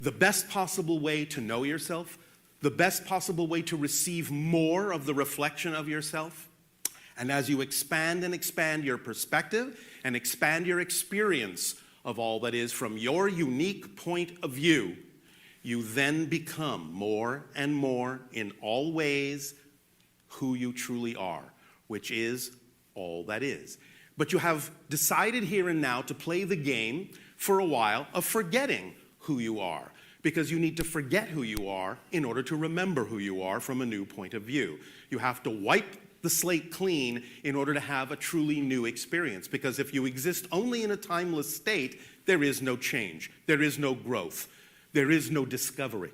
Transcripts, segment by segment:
The best possible way to know yourself, the best possible way to receive more of the reflection of yourself. And as you expand and expand your perspective and expand your experience of all that is from your unique point of view, you then become more and more in all ways who you truly are, which is all that is. But you have decided here and now to play the game for a while of forgetting who you are, because you need to forget who you are in order to remember who you are from a new point of view. You have to wipe the slate clean in order to have a truly new experience, because if you exist only in a timeless state, there is no change, there is no growth, there is no discovery.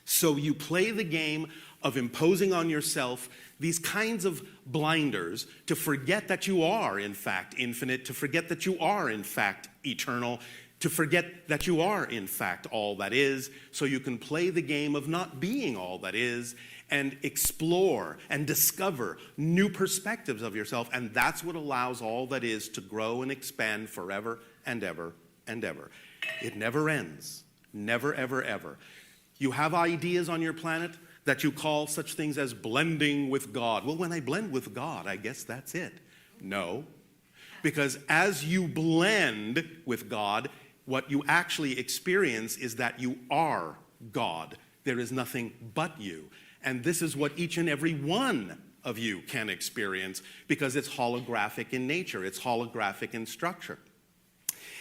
So you play the game of imposing on yourself these kinds of blinders to forget that you are, in fact, infinite, to forget that you are, in fact, eternal, to forget that you are, in fact, all that is, so you can play the game of not being all that is and explore and discover new perspectives of yourself. And that's what allows all that is to grow and expand forever and ever and ever. It never ends. Never, ever, ever. You have ideas on your planet that you call such things as blending with God. Well, when I blend with God, I guess that's it. No. Because as you blend with God, what you actually experience is that you are God. There is nothing but you. And this is what each and every one of you can experience, because it's holographic in nature. It's holographic in structure.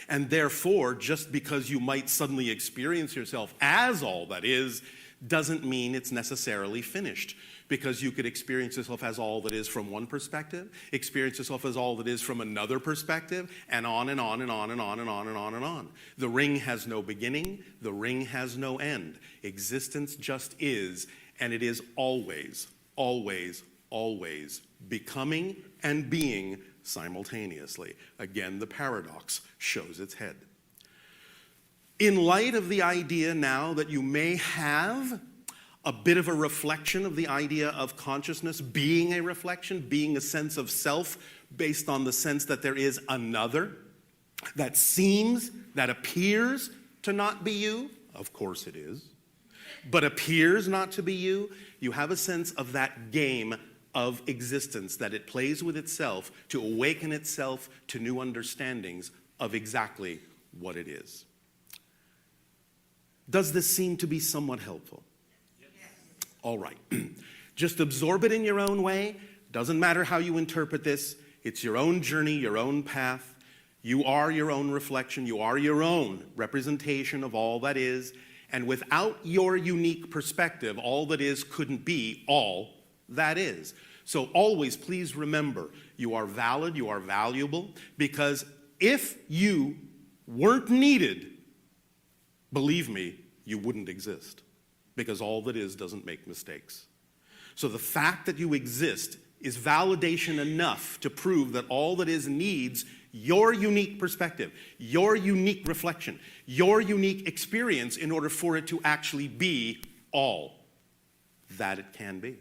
And therefore, just because you might suddenly experience yourself as all that is, doesn't mean it's necessarily finished. Because you could experience yourself as all that is from one perspective, experience yourself as all that is from another perspective, and on and on and on and on and on and on and on. The ring has no beginning, the ring has no end. Existence just is, and it is always, always, always becoming and being simultaneously. Again, the paradox shows its head. In light of the idea now that you may have a bit of a reflection of the idea of consciousness being a reflection, being a sense of self based on the sense that there is another that seems, that appears to not be you, of course it is, but appears not to be you, you have a sense of that game of existence that it plays with itself to awaken itself to new understandings of exactly what it is. Does this seem to be somewhat helpful? Yes. All right. Just absorb it in your own way. Doesn't matter how you interpret this. It's your own journey, your own path. You are your own reflection. You are your own representation of all that is. And without your unique perspective, all that is couldn't be all that is. So always please remember, you are valid, you are valuable, because if you weren't needed, believe me, you wouldn't exist, because all that is doesn't make mistakes. So the fact that you exist is validation enough to prove that all that is needs your unique perspective, your unique reflection, your unique experience in order for it to actually be all that it can be.